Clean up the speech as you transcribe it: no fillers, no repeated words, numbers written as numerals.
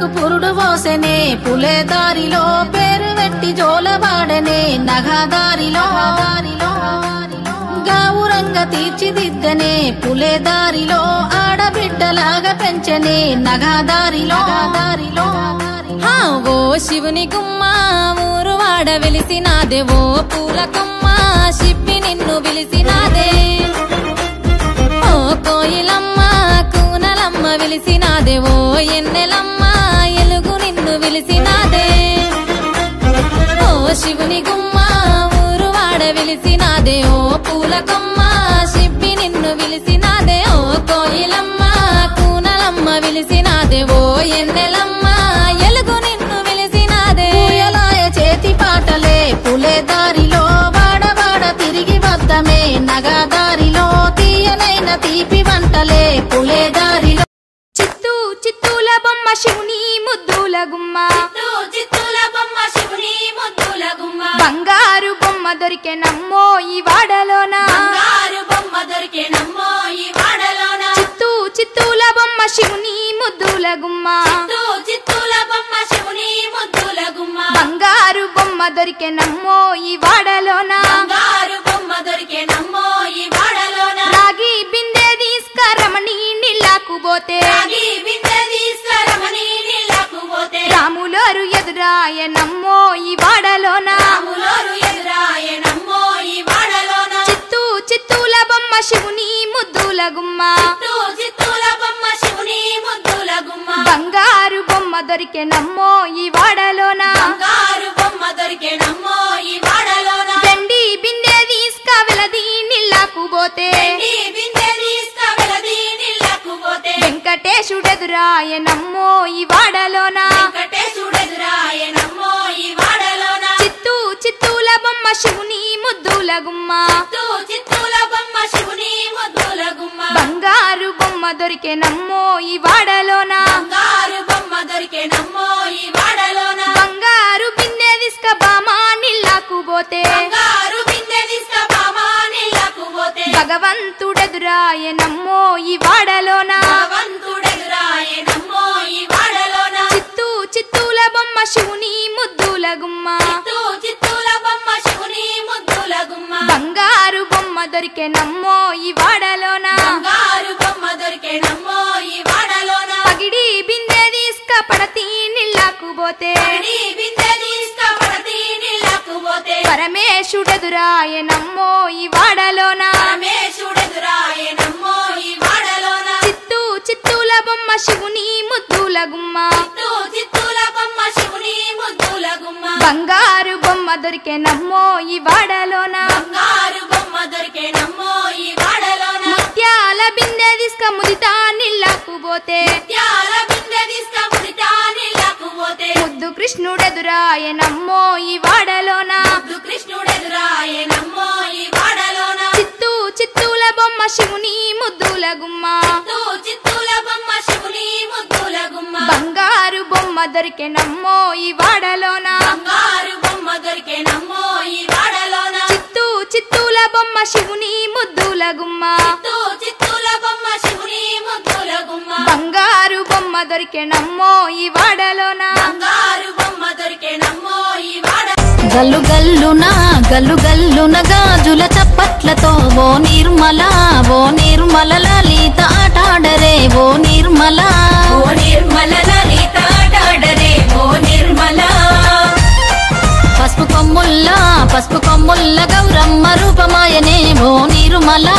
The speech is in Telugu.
పుట్టకు పురుడు పోసెనే పులే దారిలో పేరు వెట్టి జోలబాడనే నగదారిలో గావురంగ తీర్చిదిద్దనే పులే దారిలో ఆడబిడ్డలాగా పెంచనే నగదారిలో ఓ శివుని గుమ్మ ఊరు వాడ వెలిసినాదే ఓ పూల కొమ్మ శిప్పి నిన్ను పిలిసినాదే ఓ కోయిలమ్మ కూనలమ్మ వెలిసినాదే ఓ ఎన్నెలమ్మ ఎలుగు నిన్ను పిలిసినాదే ఓ శివుని గుమ్మ ఊరు వాడ వెలిసినాదే ఓ పూల కొమ్మ శిప్పి నిన్ను పిలిసినాదే ఓ కోయిలమ్మ కూనలమ్మ వెలిసినాదే ఓ ఎన్నెలమ్మ ఎలుగు నిన్ను పిలిసినాదే పూయలాయ చేతి పాటలే పులే దారిలో వాడవాడ తిరిగి వద్దమే నగదారిలో తీయనైన తీపి వంటలే పులే దారిలో చిత్తూల బొమ్మ శివుని ముద్దుల గుమ్మ బంగారు బొమ్మ దొరికే నమ్మో ఈ వాడలోన చిత్తూల బొమ్మ శివుని ముద్దుల గుమ్మ బంగారు బొమ్మ దొరికే నమ్మో ఈ వాడలోన రాగి బిందె తీసుకరమణి నీళ్ళకు పోతే రాములోరు ఎదురాయ నమ్మో ఈ వాడలోన చిత్తూల బొమ్మ శివుని ముద్దుల గుమ్మ బంగారు బొమ్మ దొరికే నమ్మో ఈ వాడలోన వెండి బిందె తీసుక వెలది నీళ్ళకు పోతే వెంకటేశుడెదురాయ నమ్మో ఈ వాడలోన చిత్తూల బొమ్మ శివుని ముద్దుల గుమ్మ బంగారు బొమ్మ దొరికే నమ్మో ఈ వాడలోన బంగారు బిందె తీసుక బామా నీళ్ళకు పోతే భగవంతుడెదురాయ నమ్మో ఈ వాడలోన చిత్తూల బొమ్మ శివుని ముద్దుల గుమ్మ బంగారు బొమ్మ దొరికే నమ్మో ఈ వాడలోన పగిడి బిందె తీసుక పడతీ నీళ్ళకు పోతే పరమేశుడెదురాయ నమ్మో ఈ వాడలోన చిత్తూల బొమ్మ శివుని ముద్దుల గుమ్మ బంగారు బొమ్మ దొరికే నమ్మో ఈ వాడలోన ముత్యాల బిందె తీసుక ముదితా నీళ్ళకు పోతే ముద్దు కృష్ణుడెదురాయ నమ్మో ఈ వాడలోన చిత్తూల బొమ్మ శివుని ముద్దుల గుమ్మ బంగారు బొమ్మ దొరికే నమ్మో ఈ వాడలోన చిత్తూల బొమ్మ శివుని ముద్దుల గుమ్మ బంగారు బొమ్మ దొరికే నమ్మో ఈ వాడలోన గల్లు గల్లున గాజుల చప్పట్లతో ఓ నిర్మల లలిత ఆటాడరే ఓ నిర్మల లలిత ఆటాడరే ఓ నిర్మల పసుపు కొమ్ముల్ల గౌరమ్మ రూపమాయనే ఓ నిర్మల